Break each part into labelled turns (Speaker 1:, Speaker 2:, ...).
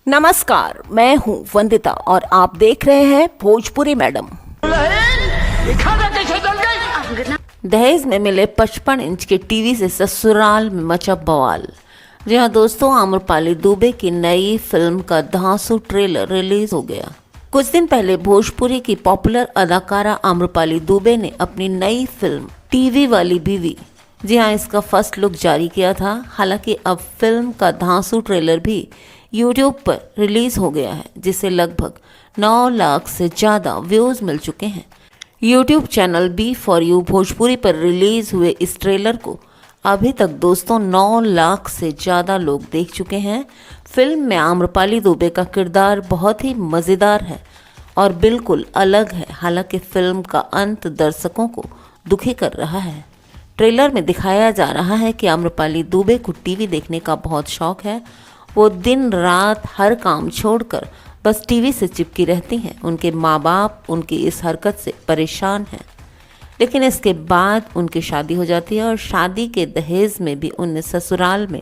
Speaker 1: नमस्कार, मैं हूँ वंदिता और आप देख रहे हैं भोजपुरी मैडम। दहेज में मिले 55 इंच के टीवी से ससुराल में मचा बवाल। जी हाँ दोस्तों, आम्रपाली दुबे की नई फिल्म का धांसू ट्रेलर रिलीज हो गया। कुछ दिन पहले भोजपुरी की पॉपुलर अदाकारा आम्रपाली दुबे ने अपनी नई फिल्म टीवी वाली बीवी, जी हाँ, इसका फर्स्ट लुक जारी किया था। हालांकि अब फिल्म का धांसू ट्रेलर भी यूट्यूब पर रिलीज हो गया है, जिसे लगभग 9 लाख से ज़्यादा व्यूज़ मिल चुके हैं। YouTube channel B four U Bhojpuri पर रिलीज हुए इस ट्रेलर को अभी तक दोस्तों 9 लाख से ज़्यादा लोग देख चुके हैं। फिल्म में आम्रपाली दुबे का किरदार बहुत ही मज़ेदार है और बिल्कुल अलग है। हालांकि फिल्म का अंत दर्शकों को दुखी कर रहा है। ट्रेलर में दिखाया जा रहा है कि आम्रपाली दुबे को टीवी देखने का बहुत शौक है। वो दिन रात हर काम छोड़कर बस टीवी से चिपकी रहती हैं। उनके माँ बाप उनकी इस हरकत से परेशान हैं, लेकिन इसके बाद उनकी शादी हो जाती है और शादी के दहेज में भी उन्हें ससुराल में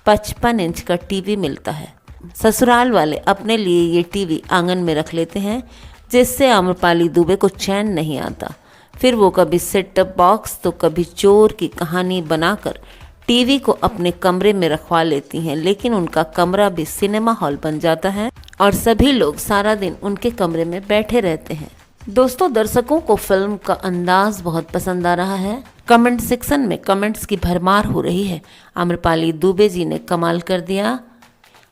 Speaker 1: 55 इंच का टीवी मिलता है। ससुराल वाले अपने लिए ये टीवी आंगन में रख लेते हैं, जिससे आम्रपाली दुबे को चैन नहीं आता। फिर वो कभी सेट टॉप बॉक्स तो कभी चोर की कहानी बनाकर टीवी को अपने कमरे में रखवा लेती हैं। लेकिन उनका कमरा भी सिनेमा हॉल बन जाता है और सभी लोग सारा दिन उनके कमरे में बैठे रहते हैं। दोस्तों, दर्शकों को फिल्म का अंदाज बहुत पसंद आ रहा है। कमेंट सेक्शन में कमेंट्स की भरमार हो रही है। आम्रपाली दुबे जी ने कमाल कर दिया।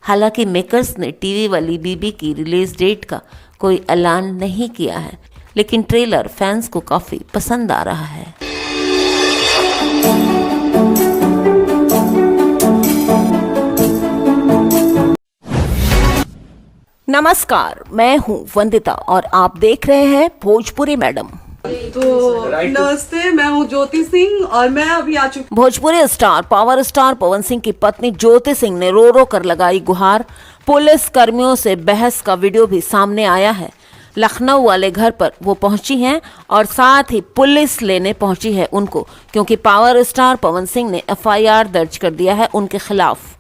Speaker 1: हालांकि मेकर्स ने टीवी वाली बीबी की रिलीज डेट का कोई ऐलान नहीं किया है, लेकिन ट्रेलर फैंस को काफ़ी पसंद आ रहा है। नमस्कार, मैं हूँ वंदिता और आप देख रहे हैं भोजपुरी मैडम।
Speaker 2: तो नमस्ते, मैं हूँ ज्योति सिंह और मैं अभी आ चुकी।
Speaker 1: Bhojpuri star power star Pawan Singh की पत्नी ज्योति सिंह ने रो रो कर लगाई गुहार। पुलिस कर्मियों से बहस का वीडियो भी सामने आया है। लखनऊ वाले घर पर वो पहुंची हैं और साथ ही पुलिस लेने पहुंची है उनको, क्योंकि पावर स्टार पवन सिंह ने एफआईआर दर्ज कर दिया है उनके खिलाफ।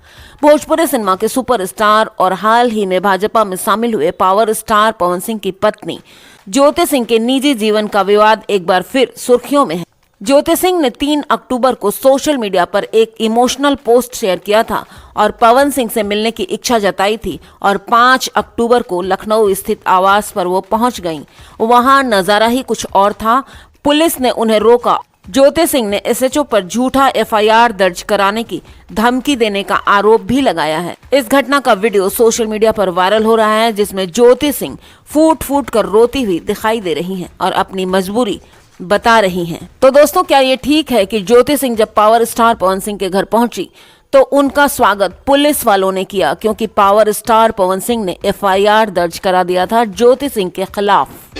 Speaker 1: भोजपुरी सिनेमा के सुपरस्टार और हाल ही में भाजपा में शामिल हुए पावर स्टार पवन सिंह की पत्नी ज्योति सिंह के निजी जीवन का विवाद एक बार फिर सुर्खियों में है। ज्योति सिंह ने 3 अक्टूबर को सोशल मीडिया पर एक इमोशनल पोस्ट शेयर किया था और पवन सिंह से मिलने की इच्छा जताई थी और 5 अक्टूबर को लखनऊ स्थित आवास पर वो पहुंच गईं। वहां नजारा ही कुछ और था। पुलिस ने उन्हें रोका। ज्योति सिंह ने एसएचओ पर झूठा एफआईआर दर्ज कराने की धमकी देने का आरोप भी लगाया है। इस घटना का वीडियो सोशल मीडिया पर वायरल हो रहा है, जिसमें ज्योति सिंह फूट फूट कर रोती हुई दिखाई दे रही हैं और अपनी मजबूरी बता रही हैं। तो दोस्तों, क्या ये ठीक है कि ज्योति सिंह जब पावर स्टार पवन सिंह के घर पहुंची तो उनका स्वागत पुलिस वालों ने किया, क्योंकि पावर स्टार पवन सिंह ने एफआईआर दर्ज करा दिया था ज्योति सिंह के खिलाफ।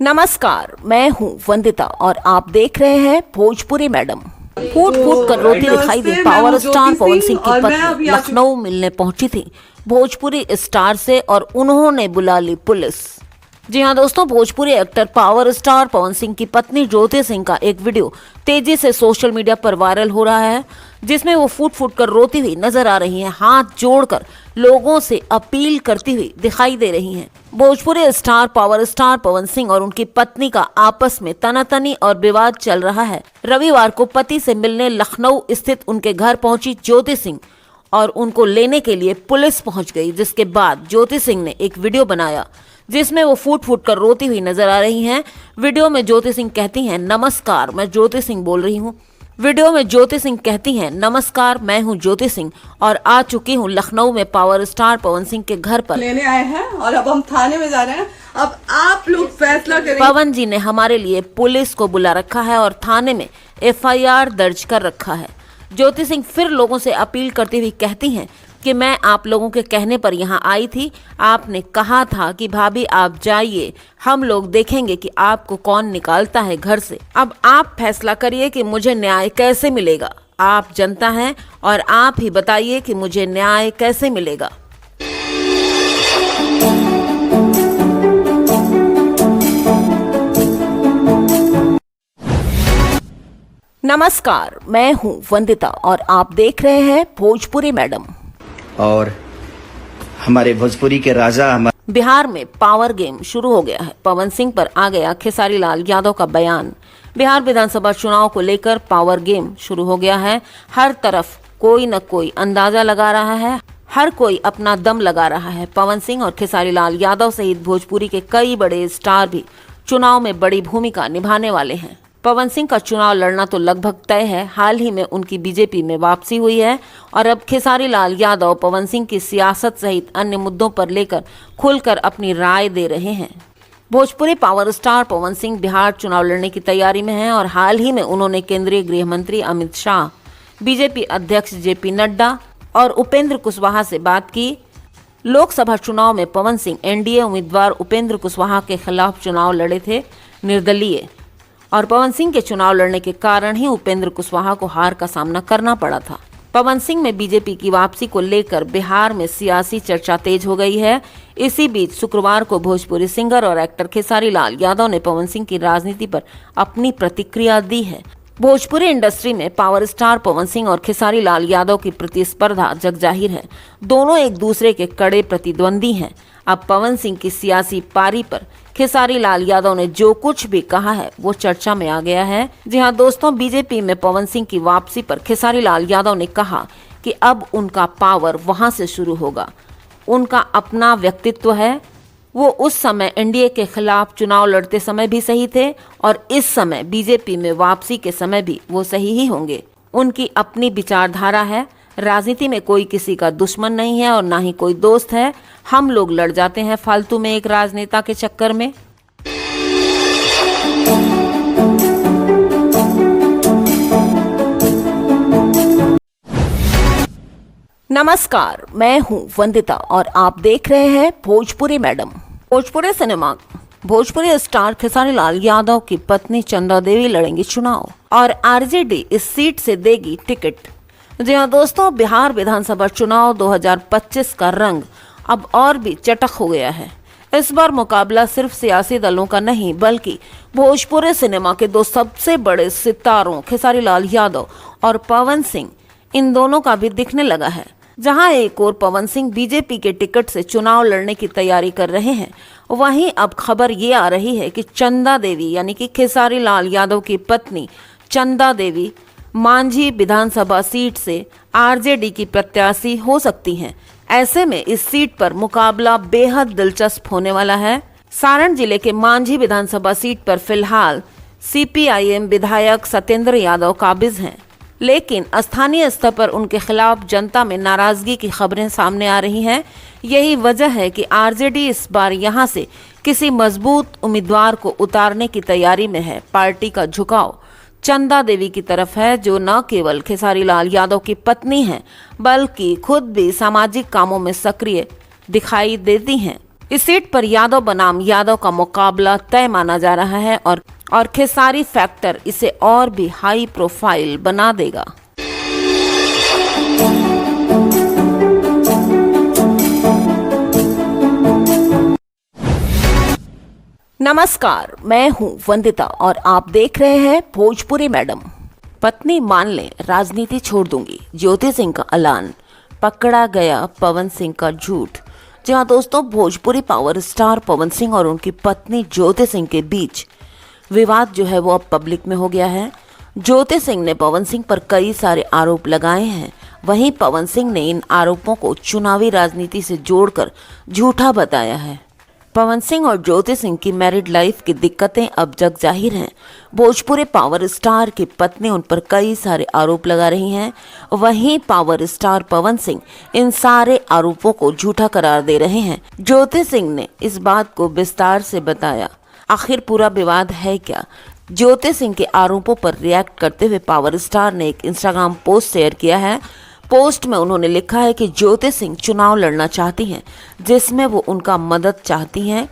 Speaker 1: नमस्कार, मैं हूँ वंदिता और आप देख रहे हैं भोजपुरी मैडम। फूट फूट कर रोती दिखाई the power star Pawan Singh की पत्नी लखनऊ मिलने पहुंची थी भोजपुरी स्टार से और उन्होंने बुला ली पुलिस। जी हाँ दोस्तों, Bhojpuri actor power star Pawan Singh की पत्नी ज्योति सिंह का एक वीडियो तेजी से सोशल मीडिया पर वायरल हो रहा है, जिसमें वो फूट फूट कर रोती हुई नजर आ रही हैं। हाथ जोड़कर लोगों से अपील करती हुई दिखाई दे रही हैं। Bhojpuri star power star Pawan Singh और उनकी पत्नी का आपस में तनातनी और विवाद चल रहा है। रविवार को पति से मिलने लखनऊ स्थित उनके घर पहुंची ज्योति सिंह और उनको लेने के लिए पुलिस पहुंच गई, जिसके बाद ज्योति सिंह ने एक वीडियो बनाया जिसमें वो फूट फूट कर रोती हुई नजर आ रही हैं। वीडियो में ज्योति सिंह कहती हैं, नमस्कार, मैं ज्योति सिंह बोल रही हूँ। वीडियो में ज्योति सिंह कहती हैं, नमस्कार, मैं हूं ज्योति सिंह और आ चुकी हूं लखनऊ में पावर स्टार पवन सिंह के घर पर।
Speaker 2: लेने आए हैं और अब हम थाने में जा रहे हैं। अब आप लोग फैसला करें।
Speaker 1: पवन जी ने हमारे लिए पुलिस को बुला रखा है और थाने में एफआईआर दर्ज कर रखा है। ज्योति सिंह फिर लोगों से अपील करती हुई कहती हैं कि मैं आप लोगों के कहने पर यहाँ आई थी। आपने कहा था कि भाभी आप जाइए, हम लोग देखेंगे कि आपको कौन निकालता है घर से। अब आप फैसला करिए कि मुझे न्याय कैसे मिलेगा। आप जनता हैं और आप ही बताइए कि मुझे न्याय कैसे मिलेगा। नमस्कार, मैं हूं वंदिता और आप देख रहे हैं भोजपुरी मैडम।
Speaker 3: और हमारे भोजपुरी के राजा
Speaker 1: बिहार में पावर गेम शुरू हो गया है। पवन सिंह पर आ गया खेसारी लाल यादव का बयान। बिहार विधानसभा चुनाव को लेकर पावर गेम शुरू हो गया है। हर तरफ कोई न कोई अंदाजा लगा रहा है, हर कोई अपना दम लगा रहा है। पवन सिंह और खेसारी लाल यादव सहित भोजपुरी के कई बड़े स्टार भी चुनाव में बड़ी भूमिका निभाने वाले हैं। पवन सिंह का चुनाव लड़ना तो लगभग तय है। हाल ही में उनकी बीजेपी में वापसी हुई है और अब खेसारी लाल यादव पवन सिंह की सियासत सहित अन्य मुद्दों पर लेकर खुलकर अपनी राय दे रहे हैं। भोजपुरी पावर स्टार पवन सिंह बिहार चुनाव लड़ने की तैयारी में हैं और हाल ही में उन्होंने केंद्रीय गृह मंत्री अमित शाह, बीजेपी अध्यक्ष जेपी नड्डा और उपेंद्र कुशवाहा से बात की। लोकसभा चुनाव में पवन सिंह एनडीए उम्मीदवार उपेंद्र कुशवाहा के खिलाफ चुनाव लड़े थे निर्दलीय, और पवन सिंह के चुनाव लड़ने के कारण ही उपेंद्र कुशवाहा को हार का सामना करना पड़ा था। पवन सिंह में बीजेपी की वापसी को लेकर बिहार में सियासी चर्चा तेज हो गई है। इसी बीच शुक्रवार को भोजपुरी सिंगर और एक्टर खेसारी लाल यादव ने पवन सिंह की राजनीति पर अपनी प्रतिक्रिया दी है। भोजपुरी इंडस्ट्री में पावर स्टार पवन सिंह और खेसारी लाल यादव की प्रतिस्पर्धा जगजाहिर है। दोनों एक दूसरे के कड़े प्रतिद्वंदी हैं। अब पवन सिंह की सियासी पारी पर खेसारी लाल यादव ने जो कुछ भी कहा है वो चर्चा में आ गया है। जी हां दोस्तों, बीजेपी में पवन सिंह की वापसी पर खेसारी लाल यादव ने कहा कि अब उनका पावर वहां से शुरू होगा। उनका अपना व्यक्तित्व है। वो उस समय एनडीए के खिलाफ चुनाव लड़ते समय भी सही थे और इस समय बीजेपी में वापसी के समय भी वो सही ही होंगे। उनकी अपनी विचारधारा है। राजनीति में कोई किसी का दुश्मन नहीं है और ना ही कोई दोस्त है। हम लोग लड़ जाते हैं फालतू में एक राजनेता के चक्कर में। नमस्कार, मैं हूं वंदिता और आप देख रहे हैं Bhojpuri madam. Bhojpuri cinema Bhojpuri star Khesari Lal Yadav की पत्नी चंदा देवी लड़ेंगी चुनाव और आरजेडी इस सीट से देगी टिकट। जी हाँ दोस्तों, बिहार विधानसभा चुनाव 2025 का रंग अब और भी चटक हो गया है। इस बार मुकाबला सिर्फ सियासी दलों का नहीं बल्कि भोजपुरी सिनेमा के दो सबसे बड़े सितारों खेसारी लाल यादव और पवन सिंह, इन दोनों का भी दिखने लगा है। जहां एक और पवन सिंह बीजेपी के टिकट से चुनाव लड़ने की तैयारी कर रहे हैं, वहीं अब खबर ये आ रही है कि चंदा देवी यानी कि खेसारी लाल यादव की पत्नी चंदा देवी मांझी विधानसभा सीट से आरजेडी की प्रत्याशी हो सकती हैं। ऐसे में इस सीट पर मुकाबला बेहद दिलचस्प होने वाला है। सारण जिले के मांझी विधानसभा सीट पर फिलहाल सीपीआईएम विधायक सत्येंद्र यादव काबिज हैं, लेकिन स्थानीय स्तर पर उनके खिलाफ जनता में नाराजगी की खबरें सामने आ रही हैं। यही वजह है कि आरजेडी इस बार यहां से किसी मजबूत उम्मीदवार को उतारने की तैयारी में है। पार्टी का झुकाव चंदा देवी की तरफ है, जो न केवल खेसारी लाल यादव की पत्नी हैं बल्कि खुद भी सामाजिक कामों में सक्रिय दिखाई देती हैं। इस सीट पर यादव बनाम यादव का मुकाबला तय माना जा रहा है और खेसारी फैक्टर इसे और भी हाई प्रोफाइल बना देगा। नमस्कार, मैं हूं वंदिता और आप देख रहे हैं भोजपुरी मैडम। पत्नी मान ले राजनीति छोड़ दूंगी, ज्योति सिंह का ऐलान, पकड़ा गया पवन सिंह का झूठ। जी हाँ दोस्तों, भोजपुरी पावर स्टार पवन सिंह और उनकी पत्नी ज्योति सिंह के बीच विवाद जो है वो अब पब्लिक में हो गया है। ज्योति सिंह ने पवन सिंह पर कई सारे आरोप लगाए हैं। वहीं पवन सिंह ने इन आरोपों को चुनावी राजनीति से जोड़कर झूठा बताया है। पवन सिंह और ज्योति सिंह की मैरिड लाइफ की दिक्कतें अब जग जाहिर हैं। भोजपुरी पावर स्टार की पत्नी उन पर कई सारे आरोप लगा रही हैं। वहीं पावर स्टार पवन सिंह इन सारे आरोपों को झूठा करार दे रहे हैं। ज्योति सिंह ने इस बात को विस्तार से बताया। आखिर पूरा विवाद है क्या? ज्योति सिंह के आरोपों पर रिएक्ट करते हुए पावर स्टार ने एक इंस्टाग्राम पोस्ट शेयर किया है। पोस्ट में उन्होंने लिखा है कि ज्योति सिंह चुनाव लड़ना चाहती हैं, जिसमें वो उनका मदद चाहती हैं।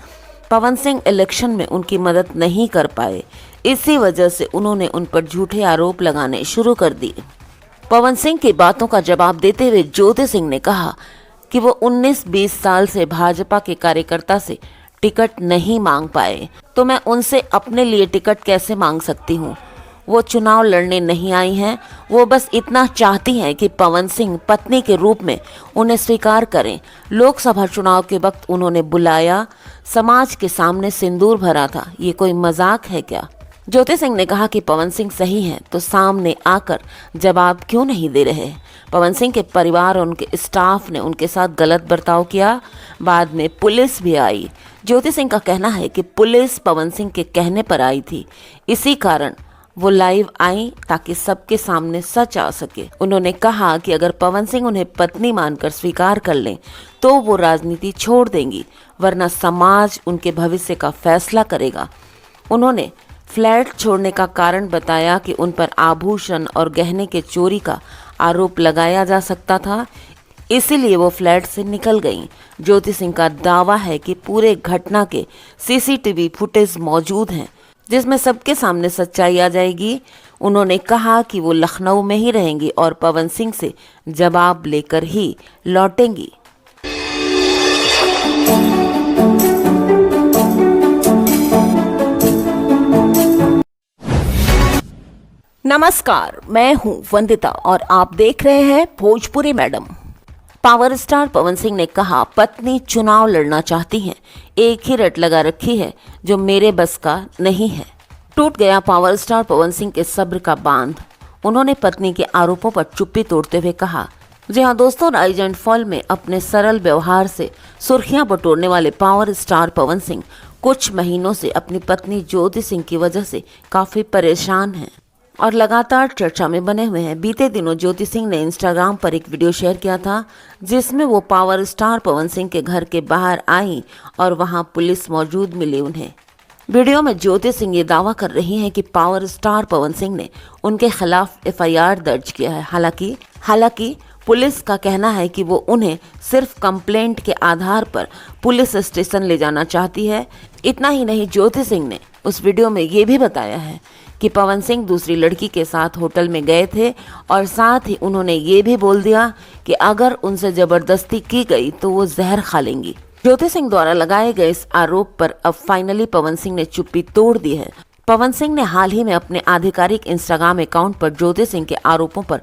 Speaker 1: पवन सिंह इलेक्शन में उनकी मदद नहीं कर पाए, इसी वजह से उन्होंने उन पर झूठे आरोप लगाने शुरू कर दिए। पवन सिंह की बातों का जवाब देते हुए ज्योति सिंह ने कहा कि वो 19-20 साल से भाजपा के कार्यकर्ता से टिकट नहीं मांग पाए, तो मैं उनसे अपने लिए टिकट कैसे मांग सकती हूँ। वो चुनाव लड़ने नहीं आई हैं, वो बस इतना चाहती हैं कि पवन सिंह पत्नी के रूप में उन्हें स्वीकार करें। लोकसभा चुनाव के वक्त उन्होंने बुलाया, समाज के सामने सिंदूर भरा था, ये कोई मजाक है क्या? ज्योति सिंह ने कहा कि पवन सिंह सही हैं तो सामने आकर जवाब क्यों नहीं दे रहे। पवन सिंह के परिवार और उनके स्टाफ ने उनके साथ गलत बर्ताव किया, बाद में पुलिस भी आई। ज्योति सिंह का कहना है कि पुलिस पवन सिंह के कहने पर आई थी, इसी कारण वो लाइव आई ताकि सबके सामने सच आ सके। उन्होंने कहा कि अगर पवन सिंह उन्हें पत्नी मानकर स्वीकार कर लें तो वो राजनीति छोड़ देंगी, वरना समाज उनके भविष्य का फैसला करेगा। उन्होंने फ्लैट छोड़ने का कारण बताया कि उन पर आभूषण और गहने के चोरी का आरोप लगाया जा सकता था, इसीलिए वो फ्लैट से निकल गईं। ज्योति सिंह का दावा है कि पूरे घटना के सीसीटीवी फुटेज मौजूद हैं, जिसमें सबके सामने सच्चाई आ जाएगी। उन्होंने कहा कि वो लखनऊ में ही रहेंगी और पवन सिंह से जवाब लेकर ही लौटेंगी। नमस्कार, मैं हूं वंदिता और आप देख रहे हैं Bhojpuri madam. Power star Pawan Singh ने कहा, पत्नी चुनाव लड़ना चाहती हैं, एक ही रट लगा रखी है जो मेरे बस का नहीं है। टूट गया पावर स्टार पवन सिंह के सब्र का बांध। उन्होंने पत्नी के आरोपों पर चुप्पी तोड़ते हुए कहा, जी हाँ दोस्तों, राइज एंड फॉल में अपने सरल व्यवहार से सुर्खियां बटोरने वाले पावर स्टार पवन सिंह कुछ महीनों से अपनी पत्नी ज्योति सिंह की वजह से काफी परेशान हैं और लगातार चर्चा में बने हुए हैं। बीते दिनों ज्योति सिंह ने इंस्टाग्राम पर एक वीडियो शेयर किया था, जिसमें वो पावर स्टार पवन सिंह के घर के बाहर आई और वहां पुलिस मौजूद मिली उन्हें। वीडियो में ज्योति सिंह ये दावा कर रही हैं कि पावर स्टार पवन सिंह ने उनके खिलाफ FIR दर्ज किया है। हालांकि पुलिस का कहना है कि वो उन्हें सिर्फ कंप्लेंट के आधार पर पुलिस स्टेशन ले जाना चाहती है। इतना ही नहीं, ज्योति सिंह ने उस वीडियो में ये भी बताया है कि पवन सिंह दूसरी लड़की के साथ होटल में गए थे और साथ ही उन्होंने ये भी बोल दिया कि अगर उनसे जबरदस्ती की गई तो वो जहर खा लेंगी। ज्योति सिंह द्वारा लगाए गए इस आरोप पर अब फाइनली पवन सिंह ने चुप्पी तोड़ दी है। पवन सिंह ने हाल ही में अपने आधिकारिक इंस्टाग्राम अकाउंट पर ज्योति सिंह के आरोपों पर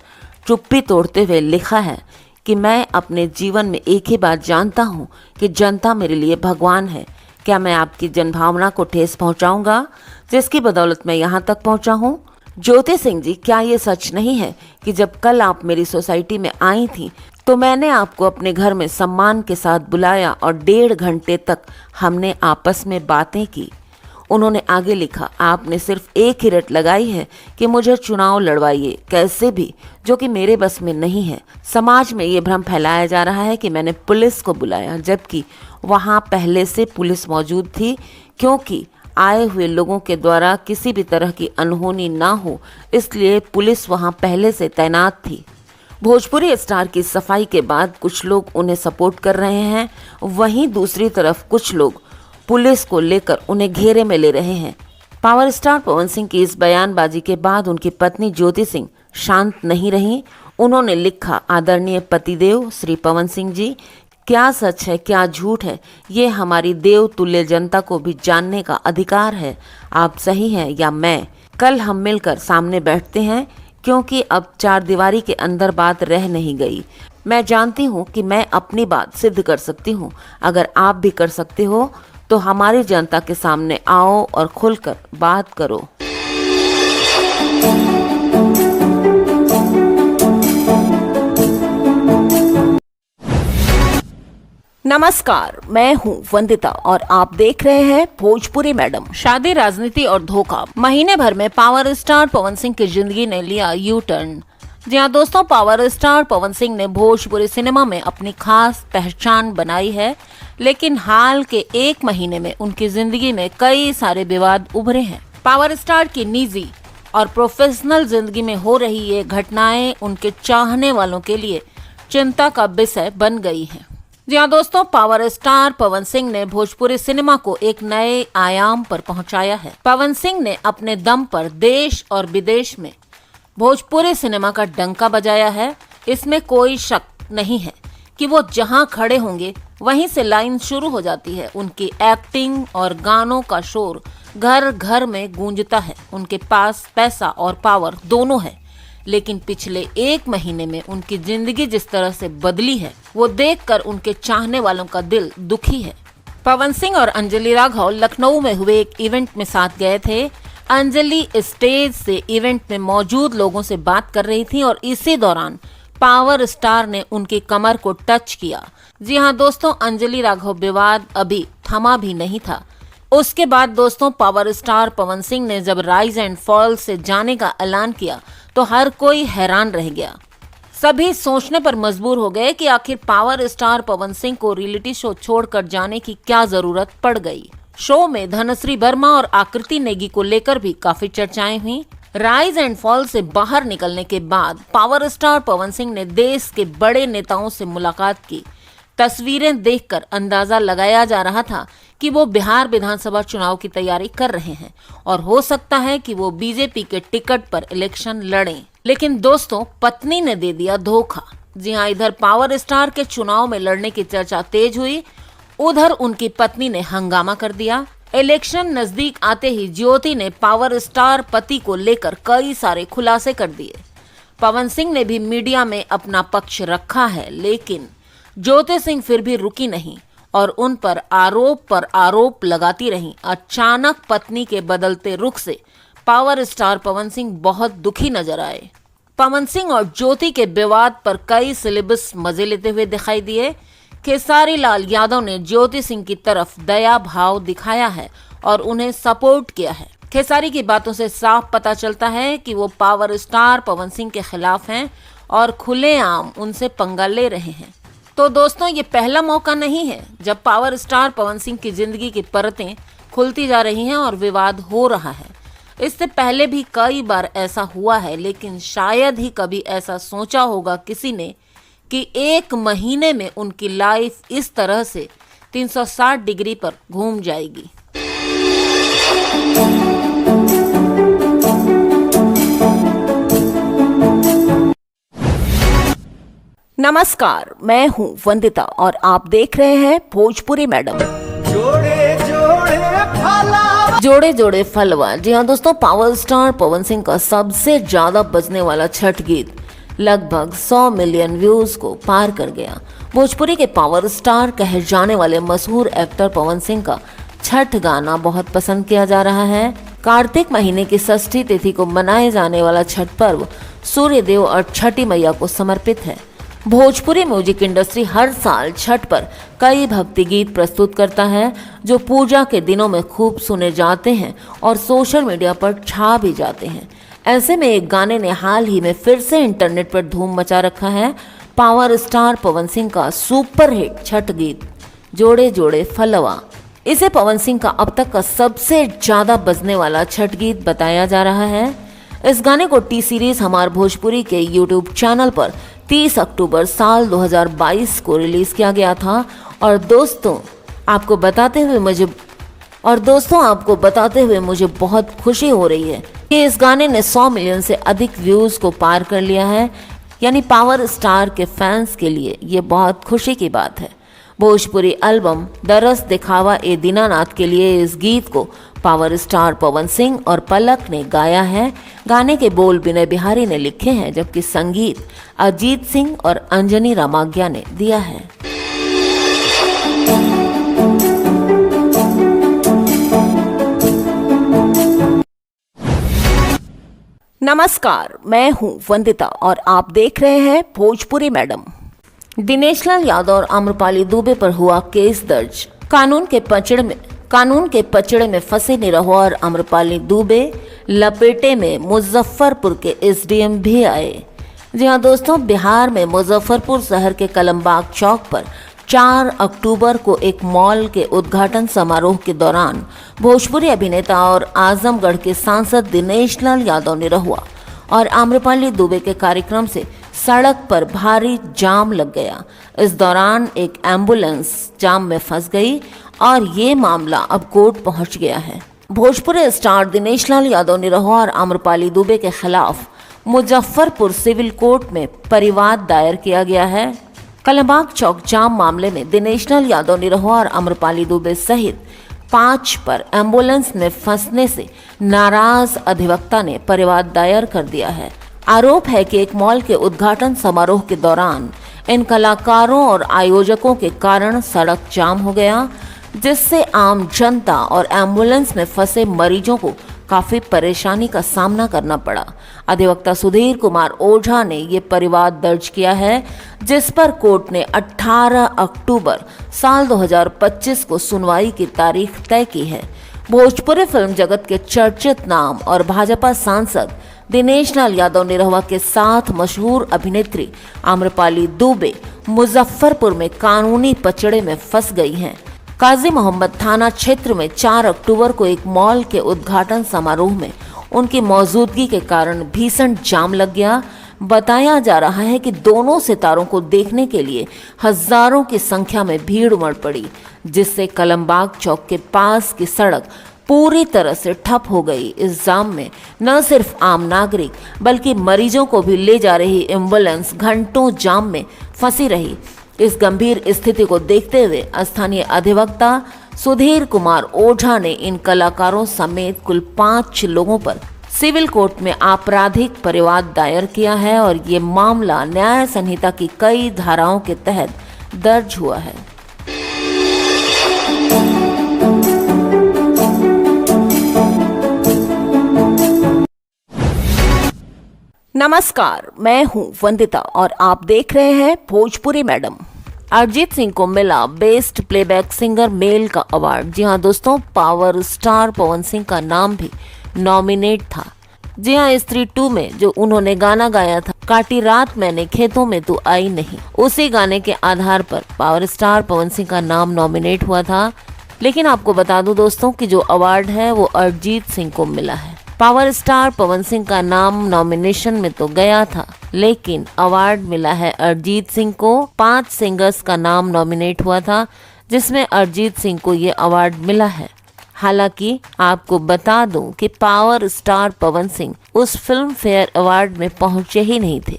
Speaker 1: चुप्पी तोड़ते हुए लिखा है कि मैं अपने जीवन में एक ही बात जानता हूँ कि जनता मेरे लिए भगवान है। क्या मैं आपकी जनभावना को ठेस पहुंचाऊंगा, जिसकी बदौलत मैं यहाँ तक पहुंचा हूँ? ज्योति सिंह जी, क्या ये सच नहीं है कि जब कल आप मेरी सोसाइटी में आई थी तो मैंने आपको अपने घर में सम्मान के साथ बुलाया और 1.5 घंटे तक हमने आपस में बातें की। उन्होंने आगे लिखा, आपने सिर्फ एक ही रट लगाई है कि मुझे चुनाव लड़वाइए कैसे भी, जो कि मेरे बस में नहीं है। समाज में ये भ्रम फैलाया जा रहा है कि मैंने पुलिस को बुलाया, जबकि वहाँ पहले से पुलिस मौजूद थी, क्योंकि आए हुए लोगों के द्वारा किसी भी तरह की अनहोनी ना हो, इसलिए पुलिस वहाँ पहले से तैनात थी। भोजपुरी स्टार की सफाई के बाद कुछ लोग उन्हें सपोर्ट कर रहे हैं, वहीं दूसरी तरफ कुछ लोग पुलिस को लेकर उन्हें घेरे में ले रहे हैं। पावर स्टार पवन सिंह की इस बयानबाजी के बाद उनकी पत्नी ज्योति सिंह शांत नहीं रहीं। उन्होंने लिखा, आदरणीय पतिदेव श्री पवन सिंह जी, क्या सच है क्या झूठ है ये हमारी देव तुल्य जनता को भी जानने का अधिकार है। आप सही हैं या मैं, कल हम मिलकर सामने बैठते हैं, क्योंकि अब 4 दीवारी के अंदर बात रह नहीं गई। मैं जानती हूँ कि मैं अपनी बात सिद्ध कर सकती हूँ। अगर आप भी कर सकते हो तो हमारी जनता के सामने आओ और खुलकर बात करो। नमस्कार, मैं हूं वंदिता और आप देख रहे हैं भोजपुरी मैडम। शादी, राजनीति और धोखा, महीने भर में पावर स्टार पवन सिंह की जिंदगी ने लिया यू टर्न। जी हाँ दोस्तों, पावर स्टार पवन सिंह ने भोजपुरी सिनेमा में अपनी खास पहचान बनाई है, लेकिन हाल के 1 महीने में उनकी जिंदगी में कई सारे विवाद उभरे हैं। पावर स्टार की निजी और प्रोफेशनल जिंदगी में हो रही ये घटनाएं उनके चाहने वालों के लिए चिंता का विषय बन गई हैं। जी हाँ दोस्तों, पावर स्टार पवन सिंह ने भोजपुरी सिनेमा को एक नए आयाम पर पहुंचाया है। पवन सिंह ने अपने दम पर देश और विदेश में भोजपुरी सिनेमा का डंका बजाया है। इसमें कोई शक नहीं है कि वो जहां खड़े होंगे वहीं से लाइन शुरू हो जाती है। उनकी एक्टिंग और गानों का शोर घर घर में गूंजता है। उनके पास पैसा और पावर दोनों है, लेकिन पिछले 1 महीने में उनकी जिंदगी जिस तरह से बदली है वो देखकर उनके चाहने वालों का दिल दुखी है। पवन सिंह और अंजलि राघव लखनऊ में हुए एक इवेंट में साथ गए थे। अंजलि स्टेज से इवेंट में मौजूद लोगों से बात कर रही थी और इसी दौरान पावर स्टार ने उनकी कमर को टच किया। जी हाँ दोस्तों, अंजलि राघव विवाद अभी थमा भी नहीं था। उसके बाद दोस्तों पावर स्टार पवन सिंह ने जब राइज एंड फॉल से जाने का ऐलान किया तो हर कोई हैरान रह गया। सभी सोचने पर मजबूर हो गए कि आखिर पावर स्टार पवन सिंह को रियलिटी शो छोड़कर जाने की क्या जरूरत पड़ गई। शो में धनश्री वर्मा और आकृति नेगी को लेकर भी काफी चर्चाएं हुई। राइज एंड फॉल से बाहर निकलने के बाद पावर स्टार पवन सिंह ने देश के बड़े नेताओं से मुलाकात की। तस्वीरें देखकर अंदाजा लगाया जा रहा था कि वो बिहार विधानसभा चुनाव की तैयारी कर रहे हैं और हो सकता है कि वो बीजेपी के टिकट पर इलेक्शन लड़ें। लेकिन दोस्तों पत्नी ने दे दिया धोखा। जी हाँ, इधर पावर स्टार के चुनाव में लड़ने की चर्चा तेज हुई, उधर उनकी पत्नी ने हंगामा कर दिया। इलेक्शन नजदीक आते ही ज्योति ने पावर स्टार पति को लेकर कई सारे खुलासे कर दिए। पवन सिंह ने भी मीडिया में अपना पक्ष रखा है, लेकिन ज्योति सिंह फिर भी रुकी नहीं और उन पर आरोप लगाती रहीं। अचानक पत्नी के बदलते रुख से पावर स्टार पवन सिंह बहुत दुखी नजर आए। पवन सिंह और ज्योति के विवाद पर कई सेलेब्स मजे लेते हुए दिखाई दिए। खेसारी लाल यादव ने ज्योति सिंह की तरफ दया भाव दिखाया है और उन्हें सपोर्ट किया है। खेसारी की बातों से साफ पता चलता है कि वो पावर स्टार पवन सिंह के खिलाफ हैं और खुलेआम उनसे पंगा ले रहे हैं। तो दोस्तों ये पहला मौका नहीं है जब पावर स्टार पवन सिंह की जिंदगी की परतें खुलती जा रही हैं और विवाद हो रहा है। इससे पहले भी कई बार ऐसा हुआ है, लेकिन शायद ही कभी ऐसा सोचा होगा किसी ने कि 1 महीने में उनकी लाइफ इस तरह से 360 डिग्री पर घूम जाएगी। नमस्कार, मैं हूं वंदिता और आप देख रहे हैं भोजपुरी मैडम। जोड़े जोड़े फलवा। जी हाँ दोस्तों, पावर स्टार पवन सिंह का सबसे ज्यादा बजने वाला छठ गीत लगभग 100 मिलियन व्यूज को पार कर गया। भोजपुरी के पावर स्टार कहे जाने वाले मशहूर एक्टर पवन सिंह का छठ गाना बहुत पसंद किया जा रहा है। कार्तिक महीने की षष्ठी तिथि को मनाए जाने वाला छठ पर्व सूर्य देव और छठी मैया को समर्पित है। भोजपुरी म्यूजिक इंडस्ट्री हर साल छठ पर कई भक्ति गीत प्रस्तुत करता है जो पूजा के दिनों में खूब सुने जाते हैं और सोशल मीडिया पर छा भी जाते हैं। ऐसे में एक गाने ने हाल ही में फिर से इंटरनेट पर धूम मचा रखा है। पावर स्टार पवन सिंह का सुपर हिट छठ गीत जोड़े जोड़े फलवा। इसे पवन सिंह का अब तक का सबसे ज्यादा बजने वाला छठ गीत बताया जा रहा है। इस गाने को टी सीरीज हमार भोजपुरी के यूट्यूब चैनल पर 30 अक्टूबर साल 2022 को रिलीज किया गया था। और दोस्तों आपको बताते हुए मुझे बहुत खुशी हो रही है कि इस गाने ने 100 मिलियन से अधिक व्यूज को पार कर लिया है। यानी पावर स्टार के फैंस के लिए ये बहुत खुशी की बात है। भोजपुरी एल्बम दरस दिखावा ए दीनानाथ के लिए इस गीत को पावर स्टार पवन सिंह और पलक ने गाया है। गाने के बोल विनय बिहारी ने लिखे हैं, जबकि संगीत अजीत सिंह और अंजनी रामाज्ञा ने दिया है। नमस्कार, मैं हूं वंदिता और आप देख रहे हैं भोजपुरी मैडम। दिनेश लाल यादव और आम्रपाली दुबे पर हुआ केस दर्ज। कानून के पचड़े में फंसे निरहुआ और आम्रपाली दुबे लपेटे में मुजफ्फरपुर के एसडीएम भी आए। जी हाँ दोस्तों, बिहार में मुजफ्फरपुर शहर के कलमबाग चौक पर 4 अक्टूबर को एक मॉल के उद्घाटन समारोह के दौरान भोजपुरी अभिनेता और आजमगढ़ के सांसद दिनेश लाल यादव निरहुआ और आम्रपाली दुबे के कार्यक्रम से सड़क पर भारी जाम लग गया। इस दौरान एक एम्बुलेंस जाम में फंस गई और ये मामला अब कोर्ट पहुंच गया है। भोजपुरी स्टार दिनेश लाल यादव निरहुआ और आम्रपाली दुबे के खिलाफ मुजफ्फरपुर सिविल कोर्ट में परिवाद दायर किया गया है। कलमबाग चौक जाम मामले में दिनेश लाल यादव निरहुआ और अमरपाली दुबे सहित 5 पर एम्बुलेंस में फंसने से नाराज अधिवक्ता ने परिवाद दायर कर दिया है। आरोप है कि एक मॉल के उद्घाटन समारोह के दौरान इन कलाकारों और आयोजकों के कारण सड़क जाम हो गया, जिससे आम जनता और एम्बुलेंस में फंसे मरीजों को काफी परेशानी का सामना करना पड़ा। अधिवक्ता सुधीर कुमार ओझा ने ये परिवाद दर्ज किया है, जिस पर कोर्ट ने 18 अक्टूबर साल 2025 को सुनवाई की तारीख तय की है। भोजपुरी फिल्म जगत के चर्चित नाम और भाजपा सांसद दिनेश लाल यादव निरहुआ के साथ मशहूर अभिनेत्री आम्रपाली दुबे मुजफ्फरपुर में कानूनी पचड़े में फंस गई हैं। काजी मोहम्मद थाना क्षेत्र में 4 अक्टूबर को एक मॉल के उद्घाटन समारोह में उनकी मौजूदगी के कारण भीषण जाम लग गया। बताया जा रहा है कि दोनों सितारों को देखने के लिए हजारों की संख्या में भीड़ उमड़ पड़ी, जिससे कलमबाग चौक के पास की सड़क पूरी तरह से ठप हो गई। इस जाम में न सिर्फ आम नागरिक बल्कि मरीजों को भी ले जा रही एम्बुलेंस घंटों जाम में फंसी रही। इस गंभीर स्थिति को देखते हुए स्थानीय अधिवक्ता सुधीर कुमार ओझा ने इन कलाकारों समेत कुल 5 लोगों पर सिविल कोर्ट में आपराधिक परिवाद दायर किया है और ये मामला न्याय संहिता की कई धाराओं के तहत दर्ज हुआ है। नमस्कार, मैं हूं वंदिता और आप देख रहे हैं भोजपुरी मैडम। अरिजीत सिंह को मिला बेस्ट प्लेबैक सिंगर मेल का अवार्ड। जी हां दोस्तों, पावर स्टार पवन सिंह का नाम भी नॉमिनेट था। जी हां, स्त्री 2 में जो उन्होंने गाना गाया था, काटी रात मैंने खेतों में तू आई नहीं, उसी गाने के आधार पर पावर स्टार पवन सिंह का नाम नॉमिनेट हुआ था। लेकिन आपको बता दूं दोस्तों कि जो अवार्ड है वो अरिजीत सिंह को मिला है। पावर स्टार पवन सिंह का नाम नॉमिनेशन में तो गया था, लेकिन अवार्ड मिला है अरिजीत सिंह को। 5 सिंगर्स का नाम नॉमिनेट हुआ था, जिसमें अरिजीत सिंह को ये अवार्ड मिला है। हालांकि आपको बता दूं कि पावर स्टार पवन सिंह उस फिल्म फेयर अवार्ड में पहुंचे ही नहीं थे,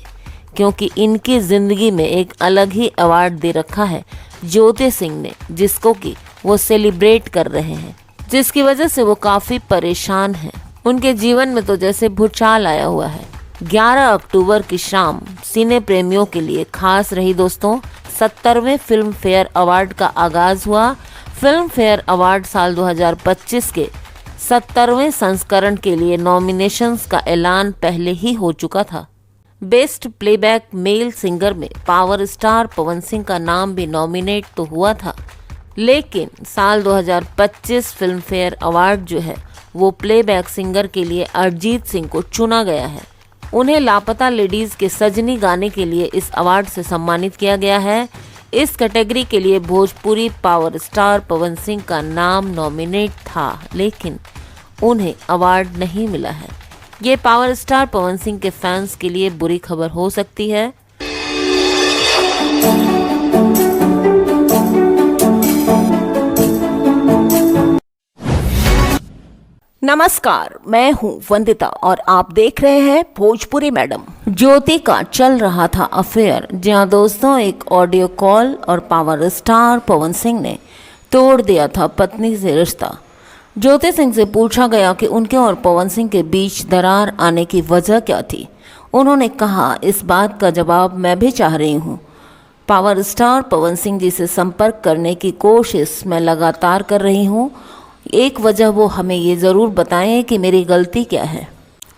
Speaker 1: क्योंकि इनकी जिंदगी में एक अलग ही अवार्ड दे रखा है ज्योति सिंह ने, जिसको कि वो सेलिब्रेट कर रहे हैं, जिसकी वजह से वो काफी परेशान हैं। उनके जीवन में तो जैसे भूचाल आया हुआ है। 11 अक्टूबर की शाम सिने प्रेमियों के लिए खास रही दोस्तों। 70वें फिल्म फेयर अवार्ड का आगाज हुआ। फिल्म फेयर अवार्ड साल 2025 के 70वें संस्करण के लिए नॉमिनेशंस का ऐलान पहले ही हो चुका था। बेस्ट प्लेबैक मेल सिंगर में पावर स्टार पवन सिंह का नाम भी नॉमिनेट तो हुआ था, लेकिन साल 2025 फिल्म फेयर अवार्ड जो है वो प्लेबैक सिंगर के लिए अरिजीत सिंह को चुना गया है। उन्हें लापता लेडीज के सजनी गाने के लिए इस अवार्ड से सम्मानित किया गया है। इस कैटेगरी के लिए भोजपुरी पावर स्टार पवन सिंह का नाम नॉमिनेट था, लेकिन उन्हें अवार्ड नहीं मिला है। ये पावर स्टार पवन सिंह के फैंस के लिए बुरी खबर हो सकती है। नमस्कार, मैं हूं वंदिता और आप देख रहे हैं भोजपुरी मैडम। ज्योति का चल रहा था अफेयर। जहां दोस्तों एक ऑडियो कॉल और पावर स्टार पवन सिंह ने तोड़ दिया था पत्नी से रिश्ता। ज्योति सिंह से पूछा गया कि उनके और पवन सिंह के बीच दरार आने की वजह क्या थी। उन्होंने कहा, इस बात का जवाब मैं भी चाह रही हूँ। पावर स्टार पवन सिंह जी से संपर्क करने की कोशिश मैं लगातार कर रही हूँ। एक वजह वो हमें ये ज़रूर बताएं कि मेरी गलती क्या है।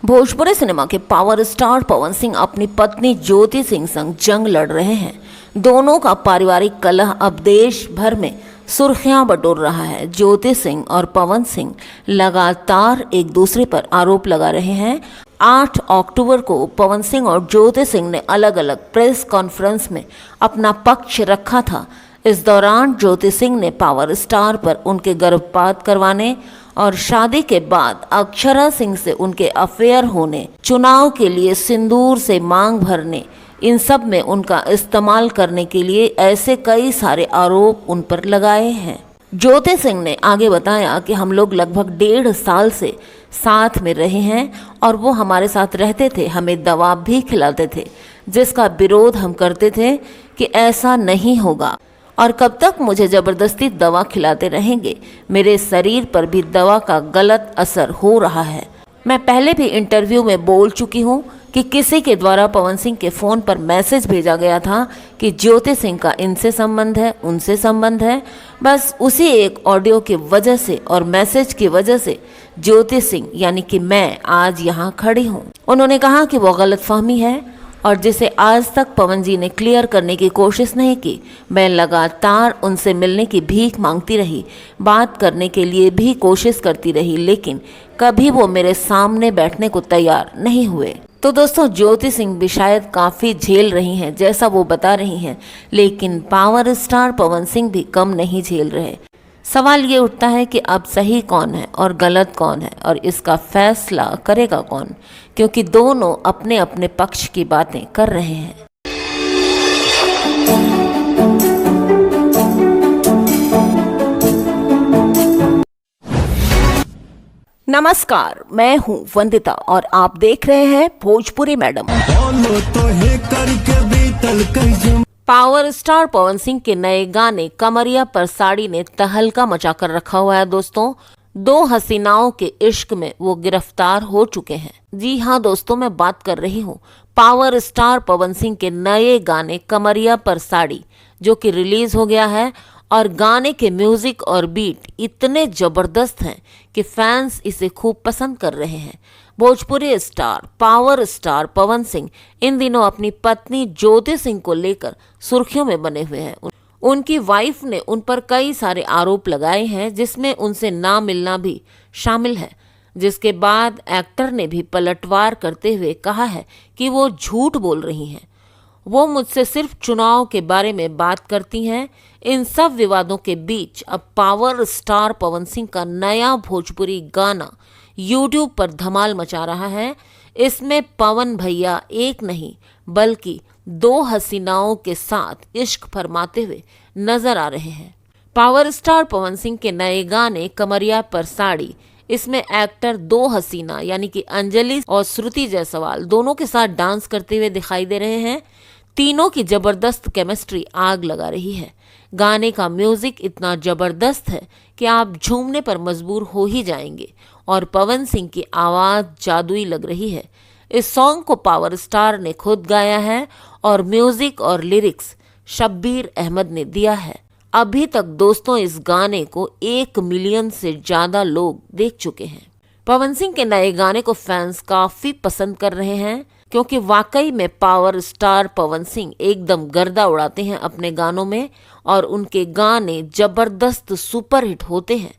Speaker 1: भोजपुरी सिनेमा के पावर स्टार पवन सिंह अपनी पत्नी ज्योति सिंह संग जंग लड़ रहे हैं। दोनों का पारिवारिक कलह अब देश भर में सुर्खियां बटोर रहा है। ज्योति सिंह और पवन सिंह लगातार एक दूसरे पर आरोप लगा रहे हैं। 8 अक्टूबर को पवन सिंह और ज्योति सिंह ने अलग अलग प्रेस कॉन्फ्रेंस में अपना पक्ष रखा था। इस दौरान ज्योति सिंह ने पावर स्टार पर उनके गर्भपात करवाने और शादी के बाद अक्षरा सिंह से उनके अफेयर होने, चुनाव के लिए सिंदूर से मांग भरने, इन सब में उनका इस्तेमाल करने के लिए ऐसे कई सारे आरोप उन पर लगाए हैं। ज्योति सिंह ने आगे बताया कि हम लोग लगभग 1.5 साल से साथ में रहे हैं और वो हमारे साथ रहते थे, हमें दवा भी खिलाते थे, जिसका विरोध हम करते थे कि ऐसा नहीं होगा और कब तक मुझे जबरदस्ती दवा खिलाते रहेंगे। मेरे शरीर पर भी दवा का गलत असर हो रहा है। मैं पहले भी इंटरव्यू में बोल चुकी हूँ कि किसी के द्वारा पवन सिंह के फ़ोन पर मैसेज भेजा गया था कि ज्योति सिंह का इनसे संबंध है, उनसे संबंध है। बस उसी एक ऑडियो की वजह से और मैसेज की वजह से ज्योति सिंह यानी कि मैं आज यहाँ खड़ी हूँ। उन्होंने कहा कि वो गलतफहमी है और जिसे आज तक पवन जी ने क्लियर करने की कोशिश नहीं की। मैं लगातार उनसे मिलने की भीख मांगती रही, बात करने के लिए भी कोशिश करती रही, लेकिन कभी वो मेरे सामने बैठने को तैयार नहीं हुए। तो दोस्तों, ज्योति सिंह भी शायद काफ़ी झेल रही हैं जैसा वो बता रही हैं, लेकिन पावर स्टार पवन सिंह भी कम नहीं झेल रहे। सवाल ये उठता है कि अब सही कौन है और गलत कौन है और इसका फैसला करेगा कौन, क्योंकि दोनों अपने अपने पक्ष की बातें कर रहे हैं। नमस्कार, मैं हूँ वंदिता और आप देख रहे हैं Bhojpuri madam. Power star Pawan Singh के नए गाने कमरिया पर साड़ी ने तहलका मचा कर रखा हुआ है। दोस्तों, 2 हसीनाओं के इश्क में वो गिरफ्तार हो चुके हैं। जी हाँ दोस्तों, मैं बात कर रही हूँ पावर स्टार पवन सिंह के नए गाने कमरिया पर साड़ी, जो कि रिलीज हो गया है और गाने के म्यूजिक और बीट इतने जबरदस्त हैं कि फैंस इसे खूब पसंद कर रहे हैं। Bhojpuri star power star Pawan Singh इन दिनों अपनी पत्नी ज्योति सिंह को लेकर सुर्खियों में बने हुए हैं। उनकी वाइफ ने उन पर कई सारे आरोप लगाए हैं, जिसमें उनसे ना मिलना भी शामिल है, जिसके बाद एक्टर ने भी पलटवार करते हुए कहा है कि वो झूठ बोल रही हैं। वो मुझसे सिर्फ चुनाव के बारे में बात करती हैं। इन सब विवादों के बीच अब पावर स्टार पवन सिंह का नया भोजपुरी गाना YouTube पर धमाल मचा रहा है। इसमें पवन भैया एक नहीं बल्कि 2 हसीनाओं के साथ इश्क फरमाते हुए नजर आ रहे हैं। पावर स्टार पवन सिंह के नए गाने कमरिया पर साड़ी, इसमें एक्टर 2 हसीना यानी कि अंजलि और श्रुति जायसवाल दोनों के साथ डांस करते हुए दिखाई दे रहे हैं। तीनों की जबरदस्त केमिस्ट्री आग लगा रही है। गाने का म्यूजिक इतना जबरदस्त है कि आप झूमने पर मजबूर हो ही जाएंगे और पवन सिंह की आवाज़ जादुई लग रही है। इस सॉन्ग को पावर स्टार ने खुद गाया है और म्यूजिक और लिरिक्स शब्बीर अहमद ने दिया है। अभी तक दोस्तों इस गाने को 1 मिलियन से ज़्यादा लोग देख चुके हैं। पवन सिंह के नए गाने को फैंस काफ़ी पसंद कर रहे हैं, क्योंकि वाकई में पावर स्टार पवन सिंह एकदम गर्दा उड़ाते हैं अपने गानों में और उनके गाने जबरदस्त सुपरहिट होते हैं।